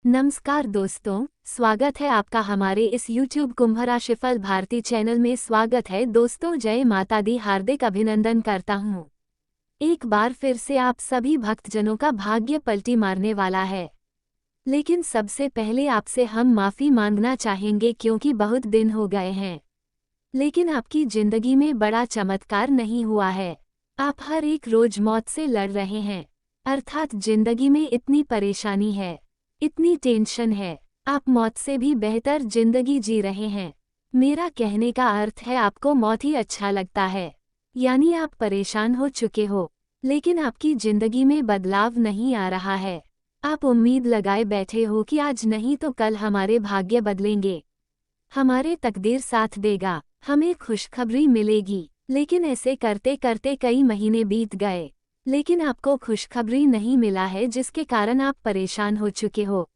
नमस्कार दोस्तों, स्वागत है आपका हमारे इस YouTube कुंभ राशिफल भारती चैनल में। स्वागत है दोस्तों, जय माता दी। हार्दिक अभिनंदन करता हूँ। एक बार फिर से आप सभी भक्तजनों का भाग्य पलटी मारने वाला है। लेकिन सबसे पहले आपसे हम माफ़ी मांगना चाहेंगे क्योंकि बहुत दिन हो गए हैं, लेकिन आपकी जिंदगी में बड़ा चमत्कार नहीं हुआ है। आप हर एक रोज मौत से लड़ रहे हैं, अर्थात जिंदगी में इतनी परेशानी है, इतनी टेंशन है, आप मौत से भी बेहतर जिंदगी जी रहे हैं। मेरा कहने का अर्थ है आपको मौत ही अच्छा लगता है, यानी आप परेशान हो चुके हो, लेकिन आपकी जिंदगी में बदलाव नहीं आ रहा है। आप उम्मीद लगाए बैठे हो कि आज नहीं तो कल हमारे भाग्य बदलेंगे, हमारे तकदीर साथ देगा, हमें खुशखबरी मिलेगी। लेकिन ऐसे करते करते कई महीने बीत गए, लेकिन आपको खुशखबरी नहीं मिला है, जिसके कारण आप परेशान हो चुके हो।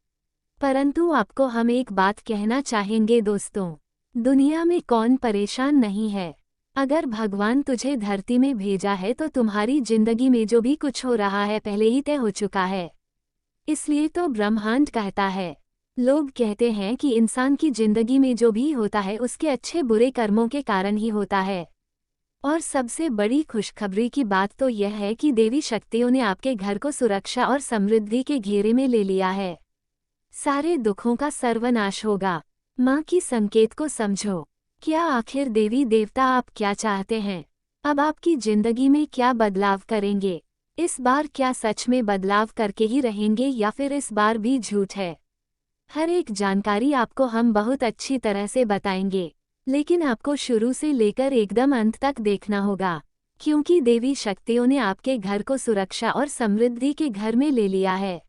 परंतु आपको हम एक बात कहना चाहेंगे दोस्तों, दुनिया में कौन परेशान नहीं है। अगर भगवान तुझे धरती में भेजा है तो तुम्हारी जिंदगी में जो भी कुछ हो रहा है पहले ही तय हो चुका है। इसलिए तो ब्रह्मांड कहता है, लोग कहते हैं कि इंसान की जिंदगी में जो भी होता है उसके अच्छे बुरे कर्मों के कारण ही होता है। और सबसे बड़ी खुशखबरी की बात तो यह है कि देवी शक्तियों ने आपके घर को सुरक्षा और समृद्धि के घेरे में ले लिया है। सारे दुखों का सर्वनाश होगा। माँ की संकेत को समझो। क्या आखिर देवी देवता आप क्या चाहते हैं? अब आपकी जिंदगी में क्या बदलाव करेंगे? इस बार क्या सच में बदलाव करके ही रहेंगे या फिर इस बार भी झूठ है? हर एक जानकारी आपको हम बहुत अच्छी तरह से बताएंगे, लेकिन आपको शुरू से लेकर एकदम अंत तक देखना होगा, क्योंकि देवी शक्तियों ने आपके घर को सुरक्षा और समृद्धि के घर में ले लिया है,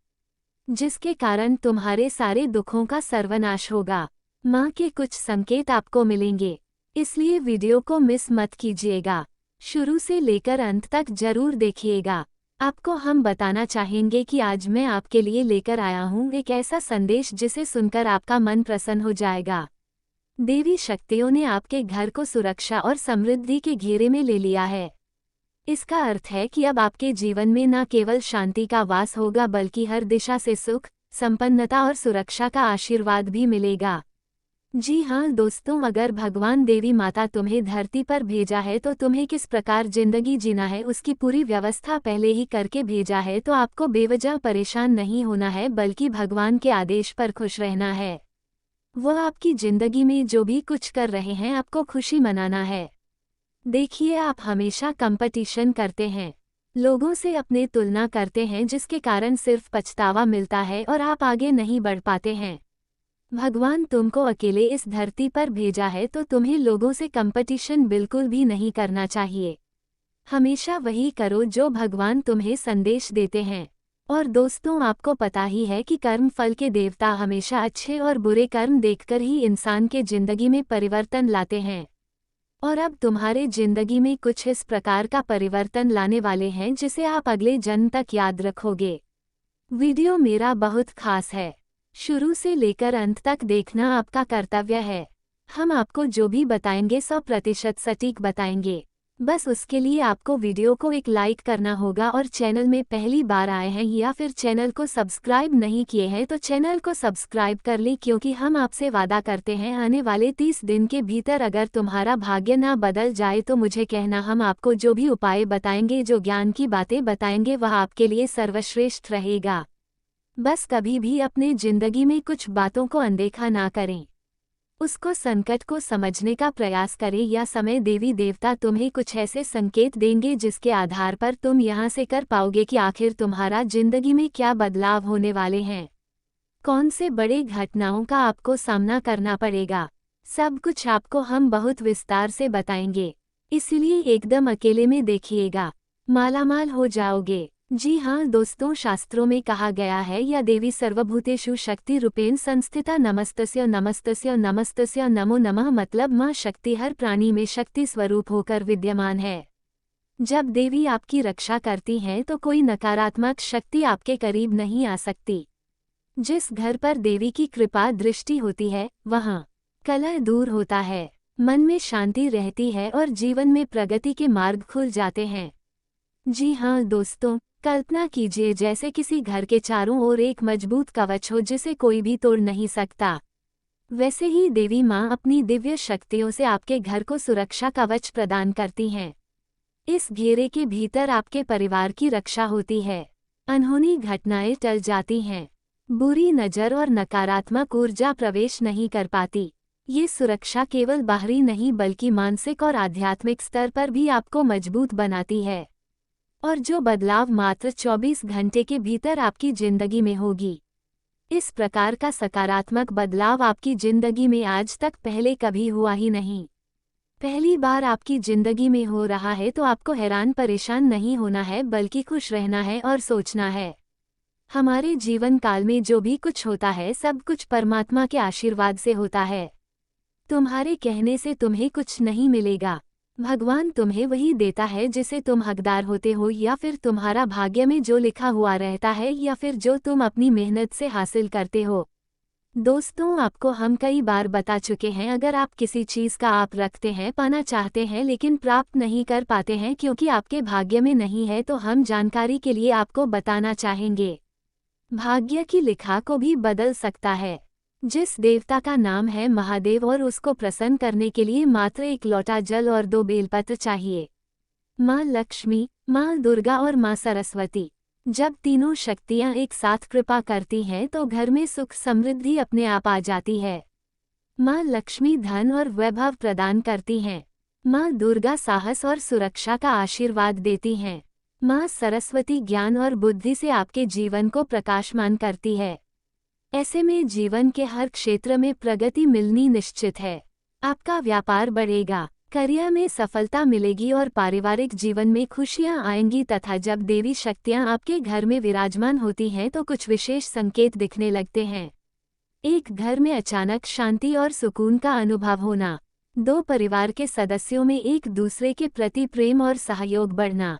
जिसके कारण तुम्हारे सारे दुखों का सर्वनाश होगा। माँ के कुछ संकेत आपको मिलेंगे, इसलिए वीडियो को मिस मत कीजिएगा, शुरू से लेकर अंत तक जरूर देखिएगा। आपको हम बताना चाहेंगे कि आज मैं आपके लिए लेकर आया हूँ एक ऐसा संदेश जिसे सुनकर आपका मन प्रसन्न हो जाएगा। देवी शक्तियों ने आपके घर को सुरक्षा और समृद्धि के घेरे में ले लिया है। इसका अर्थ है कि अब आपके जीवन में न केवल शांति का वास होगा, बल्कि हर दिशा से सुख, संपन्नता और सुरक्षा का आशीर्वाद भी मिलेगा। जी हाँ दोस्तों, अगर भगवान देवी माता तुम्हें धरती पर भेजा है तो तुम्हें किस प्रकार जिंदगी जीना है उसकी पूरी व्यवस्था पहले ही करके भेजा है। तो आपको बेवजह परेशान नहीं होना है, बल्कि भगवान के आदेश पर खुश रहना है। वह आपकी जिंदगी में जो भी कुछ कर रहे हैं आपको खुशी मनाना है। देखिए, आप हमेशा कंपटीशन करते हैं, लोगों से अपने तुलना करते हैं, जिसके कारण सिर्फ पछतावा मिलता है और आप आगे नहीं बढ़ पाते हैं। भगवान तुमको अकेले इस धरती पर भेजा है तो तुम्हें लोगों से कंपटीशन बिल्कुल भी नहीं करना चाहिए। हमेशा वही करो जो भगवान तुम्हें संदेश देते हैं। और दोस्तों, आपको पता ही है कि कर्म फल के देवता हमेशा अच्छे और बुरे कर्म देखकर ही इंसान के जिंदगी में परिवर्तन लाते हैं। और अब तुम्हारे जिंदगी में कुछ इस प्रकार का परिवर्तन लाने वाले हैं जिसे आप अगले जन्म तक याद रखोगे। वीडियो मेरा बहुत खास है, शुरू से लेकर अंत तक देखना आपका कर्तव्य है। हम आपको जो भी बताएंगे 100% सटीक बताएंगे। बस उसके लिए आपको वीडियो को एक लाइक करना होगा, और चैनल में पहली बार आए हैं या फिर चैनल को सब्सक्राइब नहीं किए हैं तो चैनल को सब्सक्राइब कर लें, क्योंकि हम आपसे वादा करते हैं आने वाले 30 दिन के भीतर अगर तुम्हारा भाग्य ना बदल जाए तो मुझे कहना, हम आपको जो भी उपाय बताएंगे, जो ज्ञान की बातें बताएंगे, वह आपके लिए सर्वश्रेष्ठ रहेगा। बस कभी भी अपने जिंदगी में कुछ बातों को अनदेखा ना करें, उसको संकट को समझने का प्रयास करें, या समय देवी देवता तुम्हें कुछ ऐसे संकेत देंगे जिसके आधार पर तुम यहाँ से कर पाओगे कि आखिर तुम्हारा जिंदगी में क्या बदलाव होने वाले हैं, कौन से बड़े घटनाओं का आपको सामना करना पड़ेगा। सब कुछ आपको हम बहुत विस्तार से बताएंगे, इसलिए एकदम अकेले में देखिएगा, मालामाल हो जाओगे। जी हाँ दोस्तों, शास्त्रों में कहा गया है, या देवी सर्वभूतेषु शक्ति रूपेण संस्थिता, नमस्तस्य नमस्तस्य नमस्तस्य नमो नमः, मतलब माँ शक्ति हर प्राणी में शक्ति स्वरूप होकर विद्यमान है। जब देवी आपकी रक्षा करती हैं तो कोई नकारात्मक शक्ति आपके करीब नहीं आ सकती। जिस घर पर देवी की कृपा दृष्टि होती है वहाँ कलह दूर होता है, मन में शांति रहती है और जीवन में प्रगति के मार्ग खुल जाते हैं। जी हाँ दोस्तों, कल्पना कीजिए जैसे किसी घर के चारों ओर एक मजबूत कवच हो जिसे कोई भी तोड़ नहीं सकता। वैसे ही देवी माँ अपनी दिव्य शक्तियों से आपके घर को सुरक्षा कवच प्रदान करती हैं। इस घेरे के भीतर आपके परिवार की रक्षा होती है। अनहोनी घटनाएं टल जाती हैं। बुरी नज़र और नकारात्मक ऊर्जा प्रवेश नहीं कर पाती। ये सुरक्षा केवल बाहरी नहीं बल्कि मानसिक और आध्यात्मिक स्तर पर भी आपको मजबूत बनाती है। और जो बदलाव मात्र 24 घंटे के भीतर आपकी जिंदगी में होगी। इस प्रकार का सकारात्मक बदलाव आपकी जिंदगी में आज तक पहले कभी हुआ ही नहीं। पहली बार आपकी जिंदगी में हो रहा है तो आपको हैरान परेशान नहीं होना है बल्कि खुश रहना है और सोचना है। हमारे जीवन काल में जो भी कुछ होता है सब कुछ परमात्मा के आशीर्वाद से होता है। तुम्हारे कहने से तुम्हें कुछ नहीं मिलेगा। भगवान तुम्हें वही देता है जिसे तुम हकदार होते हो, या फिर तुम्हारा भाग्य में जो लिखा हुआ रहता है, या फिर जो तुम अपनी मेहनत से हासिल करते हो। दोस्तों, आपको हम कई बार बता चुके हैं, अगर आप किसी चीज़ का आप रखते हैं, पाना चाहते हैं लेकिन प्राप्त नहीं कर पाते हैं क्योंकि आपके भाग्य में नहीं है, तो हम जानकारी के लिए आपको बताना चाहेंगे। भाग्य की लिखा को भी बदल सकता है। जिस देवता का नाम है महादेव और उसको प्रसन्न करने के लिए मात्र एक लोटा जल और 2 बेलपत्र चाहिए। माँ लक्ष्मी, माँ दुर्गा और माँ सरस्वती, जब तीनों शक्तियाँ एक साथ कृपा करती हैं तो घर में सुख समृद्धि अपने आप आ जाती है। माँ लक्ष्मी धन और वैभव प्रदान करती हैं। माँ दुर्गा साहस और सुरक्षा का आशीर्वाद देती हैं। माँ सरस्वती ज्ञान और बुद्धि से आपके जीवन को प्रकाशमान करती है। ऐसे में जीवन के हर क्षेत्र में प्रगति मिलनी निश्चित है। आपका व्यापार बढ़ेगा, करियर में सफलता मिलेगी और पारिवारिक जीवन में खुशियां आएंगी। तथा जब देवी शक्तियां आपके घर में विराजमान होती हैं तो कुछ विशेष संकेत दिखने लगते हैं। एक घर में अचानक शांति और सुकून का अनुभव होना। 2 परिवार के सदस्यों में एक दूसरे के प्रति प्रेम और सहयोग बढ़ना।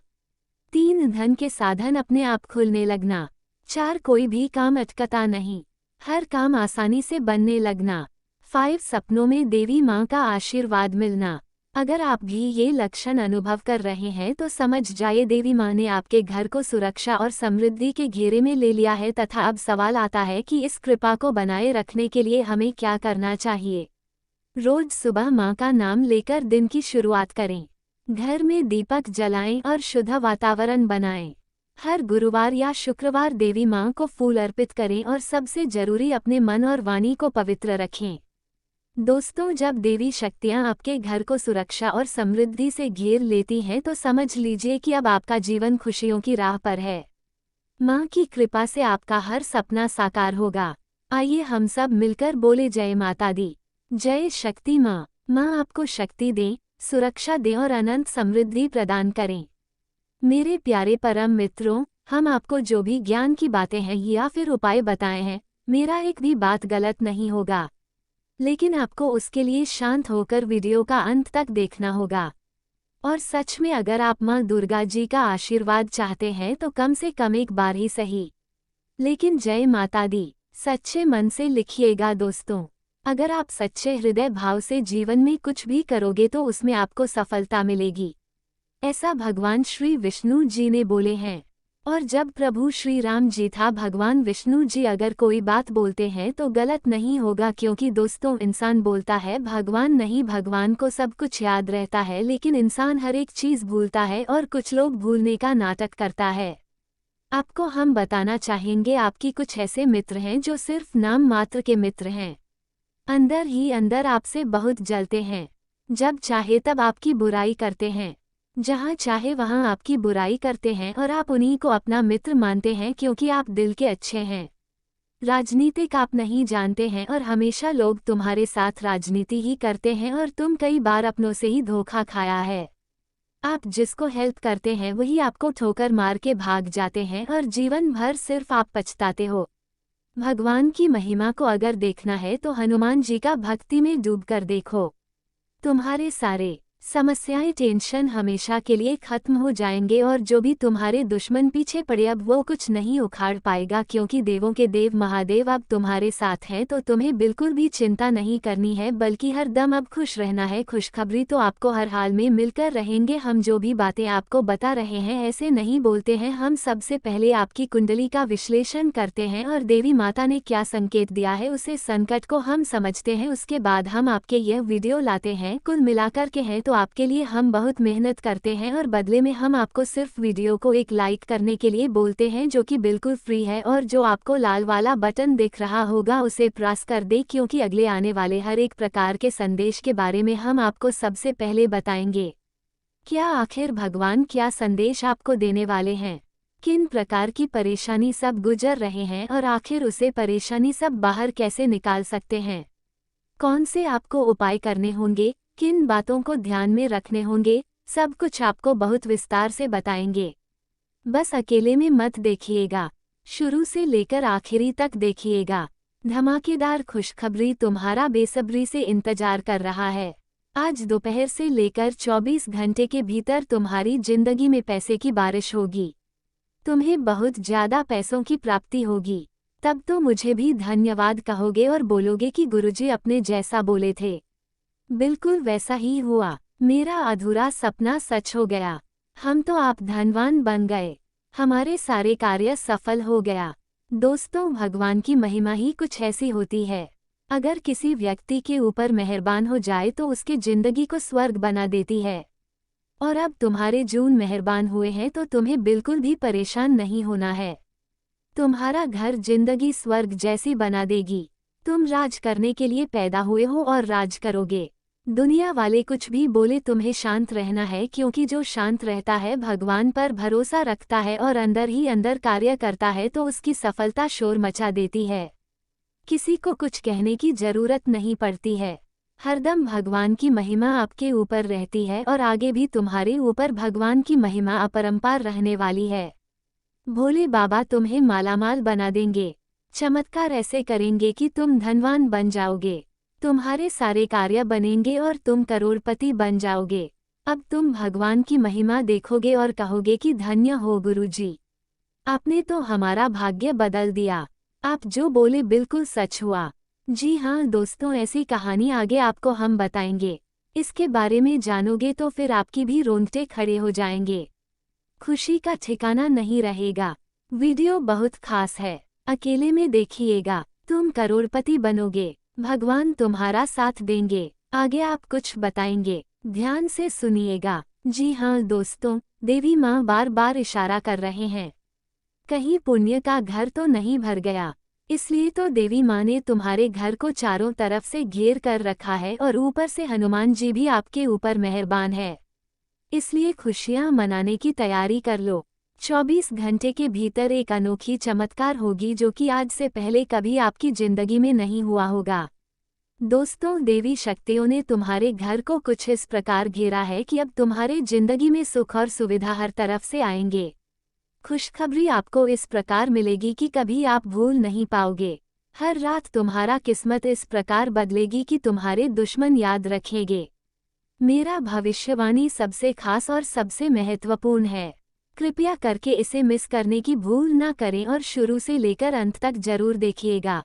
3 धन के साधन अपने आप खुलने लगना। 4 कोई भी काम अटकता नहीं, हर काम आसानी से बनने लगना। 5 सपनों में देवी माँ का आशीर्वाद मिलना। अगर आप भी ये लक्षण अनुभव कर रहे हैं तो समझ जाइए देवी माँ ने आपके घर को सुरक्षा और समृद्धि के घेरे में ले लिया है। तथा अब सवाल आता है कि इस कृपा को बनाए रखने के लिए हमें क्या करना चाहिए। रोज सुबह माँ का नाम लेकर दिन की शुरुआत करें। घर में दीपक जलाएं और शुद्ध वातावरण बनाएं। हर गुरुवार या शुक्रवार देवी माँ को फूल अर्पित करें और सबसे जरूरी अपने मन और वाणी को पवित्र रखें। दोस्तों, जब देवी शक्तियाँ आपके घर को सुरक्षा और समृद्धि से घेर लेती हैं तो समझ लीजिए कि अब आपका जीवन खुशियों की राह पर है। माँ की कृपा से आपका हर सपना साकार होगा। आइए हम सब मिलकर बोले जय माता दी। जय शक्ति माँ। माँ आपको शक्ति दें, सुरक्षा दें और अनंत समृद्धि प्रदान करें। मेरे प्यारे परम मित्रों, हम आपको जो भी ज्ञान की बातें हैं या फिर उपाय बताए हैं, मेरा एक भी बात गलत नहीं होगा, लेकिन आपको उसके लिए शांत होकर वीडियो का अंत तक देखना होगा। और सच में अगर आप माँ दुर्गा जी का आशीर्वाद चाहते हैं तो कम से कम एक बार ही सही, लेकिन जय माता दी सच्चे मन से लिखिएगा। दोस्तों, अगर आप सच्चे हृदय भाव से जीवन में कुछ भी करोगे तो उसमें आपको सफलता मिलेगी, ऐसा भगवान श्री विष्णु जी ने बोले हैं। और जब प्रभु श्री राम जी था, भगवान विष्णु जी अगर कोई बात बोलते हैं तो गलत नहीं होगा, क्योंकि दोस्तों इंसान बोलता है भगवान नहीं, भगवान को सब कुछ याद रहता है लेकिन इंसान हर एक चीज़ भूलता है और कुछ लोग भूलने का नाटक करता है। आपको हम बताना चाहेंगे, आपकी कुछ ऐसे मित्र हैं जो सिर्फ नाम मात्र के मित्र हैं, अंदर ही अंदर आपसे बहुत जलते हैं। जब चाहे तब आपकी बुराई करते हैं, जहाँ चाहे वहाँ आपकी बुराई करते हैं और आप उन्हीं को अपना मित्र मानते हैं क्योंकि आप दिल के अच्छे हैं। राजनीतिक आप नहीं जानते हैं और हमेशा लोग तुम्हारे साथ राजनीति ही करते हैं और तुम कई बार अपनों से ही धोखा खाया है। आप जिसको हेल्प करते हैं वही आपको ठोकर मार के भाग जाते हैं और जीवन भर सिर्फ आप पछताते हो। भगवान की महिमा को अगर देखना है तो हनुमान जी का भक्ति में डूबकर देखो। तुम्हारे सारे समस्याएं टेंशन हमेशा के लिए खत्म हो जाएंगे और जो भी तुम्हारे दुश्मन पीछे पड़े अब वो कुछ नहीं उखाड़ पाएगा, क्योंकि देवों के देव महादेव अब तुम्हारे साथ हैं। तो तुम्हें बिल्कुल भी चिंता नहीं करनी है, बल्कि हर दम अब खुश रहना है। खुशखबरी तो आपको हर हाल में मिलकर रहेंगे। हम जो भी बातें आपको बता रहे हैं ऐसे नहीं बोलते हैं, हम सबसे पहले आपकी कुंडली का विश्लेषण करते हैं और देवी माता ने क्या संकेत दिया है उसे संकट को हम समझते हैं, उसके बाद हम आपके यह वीडियो लाते हैं। कुल मिलाकर के हैं तो आपके लिए हम बहुत मेहनत करते हैं और बदले में हम आपको सिर्फ वीडियो को एक लाइक करने के लिए बोलते हैं, जो कि बिल्कुल फ्री है। और जो आपको लाल वाला बटन दिख रहा होगा उसे प्रेस कर दे, क्योंकि अगले आने वाले हर एक प्रकार के संदेश के बारे में हम आपको सबसे पहले बताएंगे। क्या आखिर भगवान क्या संदेश आपको देने वाले हैं, किन प्रकार की परेशानी सब गुजर रहे हैं और आखिर उसे परेशानी सब बाहर कैसे निकाल सकते हैं, कौन से आपको उपाय करने होंगे, किन बातों को ध्यान में रखने होंगे, सब कुछ आपको बहुत विस्तार से बताएंगे। बस अकेले में मत देखिएगा, शुरू से लेकर आखिरी तक देखिएगा। धमाकेदार खुशखबरी तुम्हारा बेसब्री से इंतजार कर रहा है। आज दोपहर से लेकर 24 घंटे के भीतर तुम्हारी जिंदगी में पैसे की बारिश होगी। तुम्हें बहुत ज्यादा पैसों की प्राप्ति होगी। तब तो मुझे भी धन्यवाद कहोगे और बोलोगे कि गुरुजी अपने जैसा बोले थे। बिल्कुल वैसा ही हुआ, मेरा अधूरा सपना सच हो गया। हम तो आप धनवान बन गए, हमारे सारे कार्य सफल हो गया। दोस्तों, भगवान की महिमा ही कुछ ऐसी होती है। अगर किसी व्यक्ति के ऊपर मेहरबान हो जाए तो उसके जिंदगी को स्वर्ग बना देती है। और अब तुम्हारे जून मेहरबान हुए हैं तो तुम्हें बिल्कुल भी परेशान नहीं होना है। तुम्हारा घर जिंदगी स्वर्ग जैसी बना देगी। तुम राज करने के लिए पैदा हुए हो और राज करोगे। दुनिया वाले कुछ भी बोले तुम्हें शांत रहना है, क्योंकि जो शांत रहता है, भगवान पर भरोसा रखता है और अंदर ही अंदर कार्य करता है तो उसकी सफलता शोर मचा देती है। किसी को कुछ कहने की जरूरत नहीं पड़ती है। हरदम भगवान की महिमा आपके ऊपर रहती है और आगे भी तुम्हारे ऊपर भगवान की महिमा अपरंपार रहने वाली है। भोले बाबा तुम्हें मालामाल बना देंगे। चमत्कार ऐसे करेंगे कि तुम धनवान बन जाओगे। तुम्हारे सारे कार्य बनेंगे और तुम करोड़पति बन जाओगे। अब तुम भगवान की महिमा देखोगे और कहोगे कि धन्य हो गुरुजी, आपने तो हमारा भाग्य बदल दिया। आप जो बोले बिल्कुल सच हुआ। जी हाँ दोस्तों, ऐसी कहानी आगे आपको हम बताएंगे। इसके बारे में जानोगे तो फिर आपकी भी रोंगटे खड़े हो जाएंगे। खुशी का ठिकाना नहीं रहेगा। वीडियो बहुत खास है, अकेले में देखिएगा, तुम करोड़पति बनोगे। भगवान तुम्हारा साथ देंगे। आगे आप कुछ बताएंगे, ध्यान से सुनिएगा। जी हाँ दोस्तों, देवी माँ बार बार इशारा कर रहे हैं, कहीं पुण्य का घर तो नहीं भर गया। इसलिए तो देवी माँ ने तुम्हारे घर को चारों तरफ से घेर कर रखा है और ऊपर से हनुमान जी भी आपके ऊपर मेहरबान है। इसलिए खुशियाँ मनाने की तैयारी कर लो। 24 घंटे के भीतर एक अनोखी चमत्कार होगी जो कि आज से पहले कभी आपकी जिंदगी में नहीं हुआ होगा। दोस्तों, देवी शक्तियों ने तुम्हारे घर को कुछ इस प्रकार घेरा है कि अब तुम्हारे जिंदगी में सुख और सुविधा हर तरफ से आएंगे। खुशखबरी आपको इस प्रकार मिलेगी कि कभी आप भूल नहीं पाओगे। हर रात तुम्हारा किस्मत इस प्रकार बदलेगी कि तुम्हारे दुश्मन याद रखेंगे। मेरा भविष्यवाणी सबसे खास और सबसे महत्वपूर्ण है। कृपया करके इसे मिस करने की भूल ना करें और शुरू से लेकर अंत तक जरूर देखिएगा।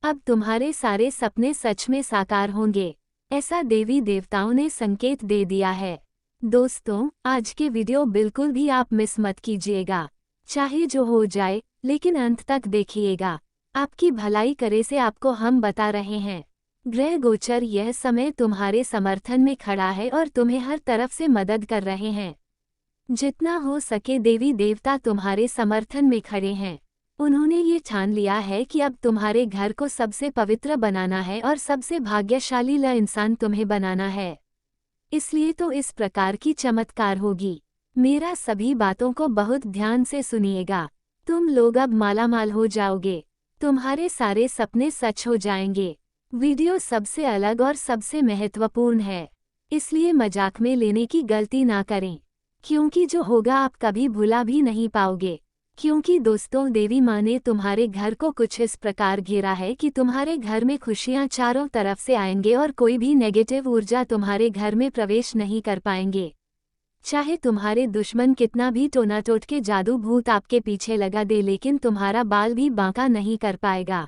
अब तुम्हारे सारे सपने सच में साकार होंगे, ऐसा देवी देवताओं ने संकेत दे दिया है। दोस्तों, आज के वीडियो बिल्कुल भी आप मिस मत कीजिएगा। चाहे जो हो जाए, लेकिन अंत तक देखिएगा। आपकी भलाई करे से आपको हम बता रहे हैं। ग्रह गोचर यह समय तुम्हारे समर्थन में खड़ा है और तुम्हें हर तरफ से मदद कर रहे हैं। जितना हो सके देवी देवता तुम्हारे समर्थन में खड़े हैं। उन्होंने ये ठान लिया है कि अब तुम्हारे घर को सबसे पवित्र बनाना है और सबसे भाग्यशाली इंसान तुम्हें बनाना है। इसलिए तो इस प्रकार की चमत्कार होगी। मेरा सभी बातों को बहुत ध्यान से सुनिएगा। तुम लोग अब मालामाल हो जाओगे। तुम्हारे सारे सपने सच हो जाएंगे। वीडियो सबसे अलग और सबसे महत्वपूर्ण है, इसलिए मजाक में लेने की गलती ना करें, क्योंकि जो होगा आप कभी भुला भी नहीं पाओगे। क्योंकि दोस्तों देवी माँ ने तुम्हारे घर को कुछ इस प्रकार घेरा है कि तुम्हारे घर में खुशियाँ चारों तरफ से आएंगे और कोई भी नेगेटिव ऊर्जा तुम्हारे घर में प्रवेश नहीं कर पाएंगे। चाहे तुम्हारे दुश्मन कितना भी टोना टोटके जादू भूत आपके पीछे लगा दे, लेकिन तुम्हारा बाल भी बांका नहीं कर पाएगा।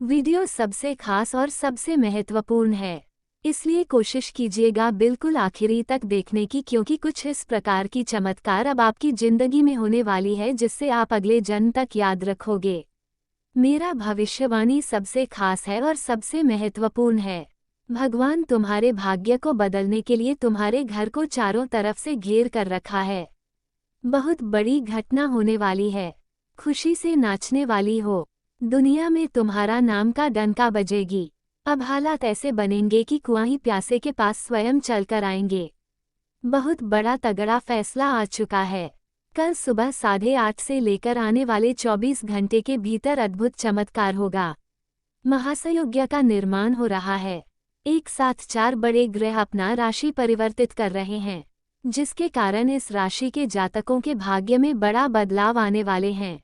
वीडियो सबसे खास और सबसे महत्वपूर्ण है, इसलिए कोशिश कीजिएगा बिल्कुल आखिरी तक देखने की, क्योंकि कुछ इस प्रकार की चमत्कार अब आपकी जिंदगी में होने वाली है जिससे आप अगले जन्म तक याद रखोगे। मेरा भविष्यवाणी सबसे खास है और सबसे महत्वपूर्ण है। भगवान तुम्हारे भाग्य को बदलने के लिए तुम्हारे घर को चारों तरफ से घेर कर रखा है। बहुत बड़ी घटना होने वाली है। खुशी से नाचने वाली हो। दुनिया में तुम्हारा नाम का डंका बजेगी। अब हालात ऐसे बनेंगे कि कुआं ही प्यासे के पास स्वयं चलकर आएंगे। बहुत बड़ा तगड़ा फैसला आ चुका है। कल सुबह 8:30 से लेकर आने वाले 24 घंटे के भीतर अद्भुत चमत्कार होगा। महासंयोग का निर्माण हो रहा है। एक साथ 4 बड़े ग्रह अपना राशि परिवर्तित कर रहे हैं, जिसके कारण इस राशि के जातकों के भाग्य में बड़ा बदलाव आने वाले हैं।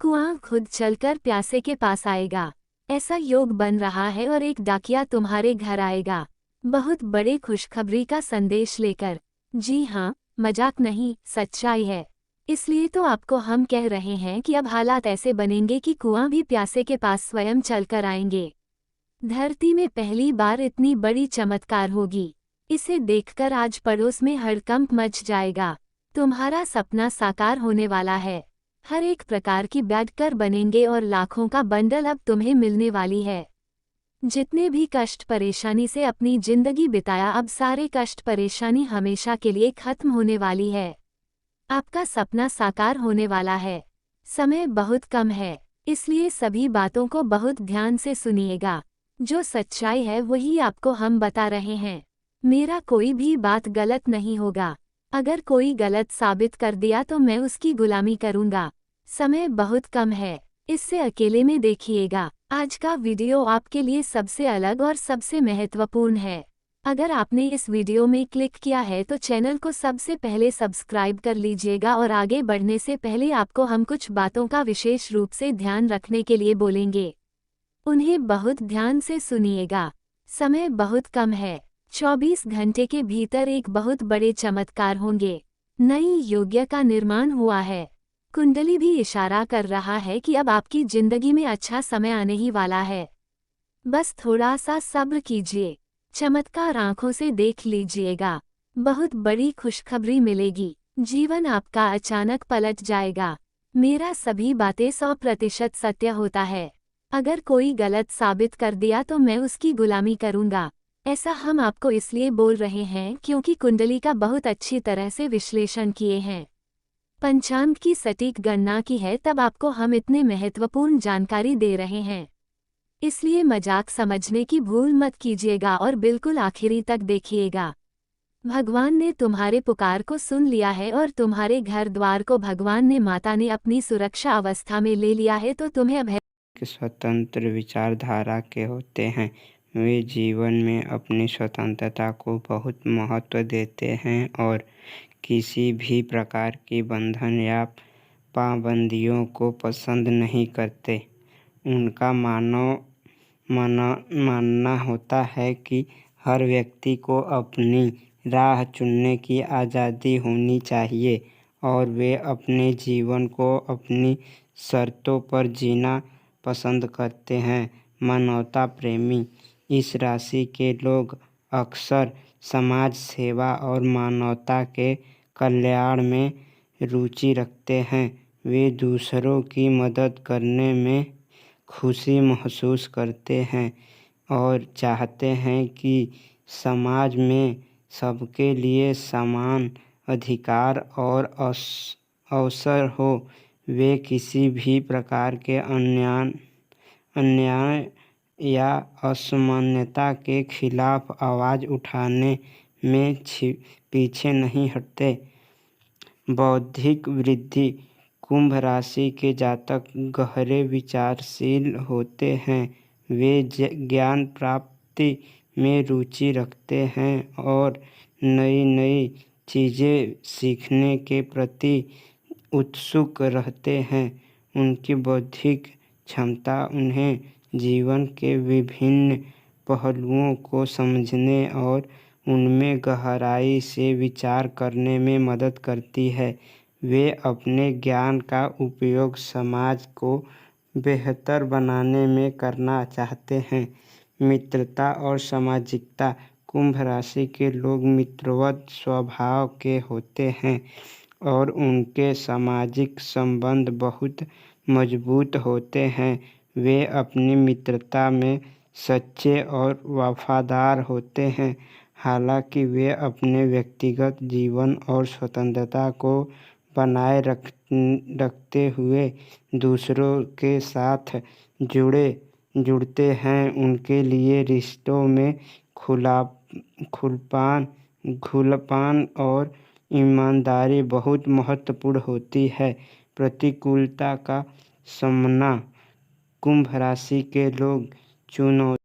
कुआं खुद चलकर प्यासे के पास आएगा, ऐसा योग बन रहा है, और एक डाकिया तुम्हारे घर आएगा बहुत बड़े खुशखबरी का संदेश लेकर। जी हाँ, मजाक नहीं, सच्चाई है। इसलिए तो आपको हम कह रहे हैं कि अब हालात ऐसे बनेंगे कि कुआं भी प्यासे के पास स्वयं चलकर आएंगे। धरती में पहली बार इतनी बड़ी चमत्कार होगी। इसे देखकर आज पड़ोस में हड़कंप मच जाएगा। तुम्हारा सपना साकार होने वाला है। हर एक प्रकार की बैठकर बनेंगे और लाखों का बंडल अब तुम्हें मिलने वाली है। जितने भी कष्ट परेशानी से अपनी जिंदगी बिताया, अब सारे कष्ट परेशानी हमेशा के लिए खत्म होने वाली है। आपका सपना साकार होने वाला है। समय बहुत कम है, इसलिए सभी बातों को बहुत ध्यान से सुनिएगा। जो सच्चाई है वही आपको हम बता रहे हैं। मेरा कोई भी बात गलत नहीं होगा। अगर कोई गलत साबित कर दिया तो मैं उसकी गुलामी करूंगा। समय बहुत कम है, इससे अकेले में देखिएगा। आज का वीडियो आपके लिए सबसे अलग और सबसे महत्वपूर्ण है। अगर आपने इस वीडियो में क्लिक किया है तो चैनल को सबसे पहले सब्सक्राइब कर लीजिएगा, और आगे बढ़ने से पहले आपको हम कुछ बातों का विशेष रूप से ध्यान रखने के लिए बोलेंगे। उन्हें बहुत ध्यान से सुनिएगा। समय बहुत कम है। 24 घंटे के भीतर एक बहुत बड़े चमत्कार होंगे। नई योग्य का निर्माण हुआ है। कुंडली भी इशारा कर रहा है कि अब आपकी जिंदगी में अच्छा समय आने ही वाला है। बस थोड़ा सा सब्र कीजिए। चमत्कार आंखों से देख लीजिएगा। बहुत बड़ी खुशखबरी मिलेगी। जीवन आपका अचानक पलट जाएगा। मेरा सभी बातें 100% सत्य होता है। अगर कोई गलत साबित कर दिया तो मैं उसकी गुलामी करूंगा। ऐसा हम आपको इसलिए बोल रहे हैं क्योंकि कुंडली का बहुत अच्छी तरह से विश्लेषण किए हैं, पंचांग की सटीक गणना की है, तब आपको हम इतने महत्वपूर्ण जानकारी दे रहे हैं। इसलिए मजाक समझने की भूल मत कीजिएगा और बिल्कुल आखिरी तक देखिएगा। भगवान ने तुम्हारे पुकार को सुन लिया है और तुम्हारे घर द्वार को भगवान ने माता ने अपनी सुरक्षा अवस्था में ले लिया है, तो तुम्हें अब स्वतंत्र विचारधारा के होते हैं। वे जीवन में अपनी स्वतंत्रता को बहुत महत्व देते हैं और किसी भी प्रकार की बंधन या पाबंदियों को पसंद नहीं करते। उनका मानना होता है कि हर व्यक्ति को अपनी राह चुनने की आज़ादी होनी चाहिए और वे अपने जीवन को अपनी शर्तों पर जीना पसंद करते हैं। मानवता प्रेमी इस राशि के लोग अक्सर समाज सेवा और मानवता के कल्याण में रुचि रखते हैं। वे दूसरों की मदद करने में खुशी महसूस करते हैं और चाहते हैं कि समाज में सबके लिए समान अधिकार और अवसर हो। वे किसी भी प्रकार के अन्याय या असमानता के खिलाफ आवाज़ उठाने में पीछे नहीं हटते। बौद्धिक वृद्धि कुंभ राशि के जातक गहरे विचारशील होते हैं। वे ज्ञान प्राप्ति में रुचि रखते हैं और नई नई चीज़ें सीखने के प्रति उत्सुक रहते हैं। उनकी बौद्धिक क्षमता उन्हें जीवन के विभिन्न पहलुओं को समझने और उनमें गहराई से विचार करने में मदद करती है। वे अपने ज्ञान का उपयोग समाज को बेहतर बनाने में करना चाहते हैं। मित्रता और सामाजिकता। कुंभ राशि के लोग मित्रवत स्वभाव के होते हैं और उनके सामाजिक संबंध बहुत मजबूत होते हैं। वे अपनी मित्रता में सच्चे और वफादार होते हैं। हालांकि वे अपने व्यक्तिगत जीवन और स्वतंत्रता को बनाए रखते हुए दूसरों के साथ जुड़ते हैं। उनके लिए रिश्तों में खुलापन और ईमानदारी बहुत महत्वपूर्ण होती है। प्रतिकूलता का सामना। कुंभ राशि के लोग चुनौती